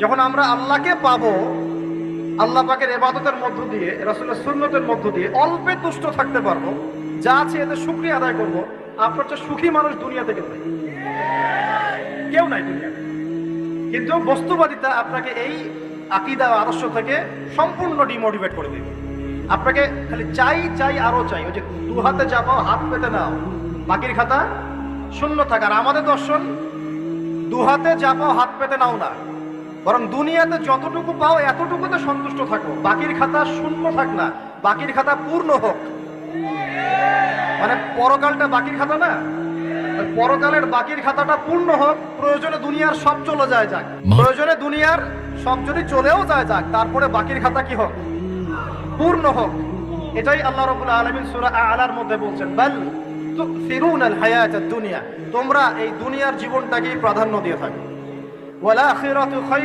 যখন আমরা আল্লাহকে পাবো, আল্লাহ পাকের ইবাদতের মধ্য দিয়ে, রাসূলের সুন্নতের মধ্য দিয়ে অল্পে তুষ্ট থাকতে পারবো, যা আছে এতে শুকরিয়া আদায় করবো, আপনার চেয়ে সুখী মানুষ দুনিয়াতে কেউ নাই দুনিয়াতে। কিন্তু বস্তুবাদিতা আপনাকে এই আকীদা আদর্শ থেকে সম্পূর্ণ ডিমোটিভেট করে দেবে। আপনাকে খালি চাই চাই আরো চাই, ওই যে দু হাতে চাপাও হাত পেতে নাও, বাকির খাতা শূন্য থাক। আর আমাদের দর্শন দু হাতে চাপাও হাত পেতে নাও না, বরং দুনিয়াতে যতটুকু পাও এতটুকুতে সন্তুষ্ট থাকো, বাকির খাতা শূন্য থাক না, বাকির খাতা পূর্ণ হোক। মানে পরকালটা বাকির খাতা না, পরকালের বাকির খাতাটা পূর্ণ হোক। প্রয়োজনে দুনিয়ার সব চলে যায় যাক, প্রয়োজনে দুনিয়ার সব যদি চলেও যায় যাক, তারপরে বাকির খাতা কি হোক? পূর্ণ হোক। এটাই আল্লাহ রাব্বুল আলামিন সূরা আ'লার মধ্যে বলছেন, বাল তুসিরুনাল হায়াতাদ দুনিয়া, তোমরা এই দুনিয়ার জীবনটাকেই প্রাধান্য দিয়ে থাকো, ওয়াল আখিরাতু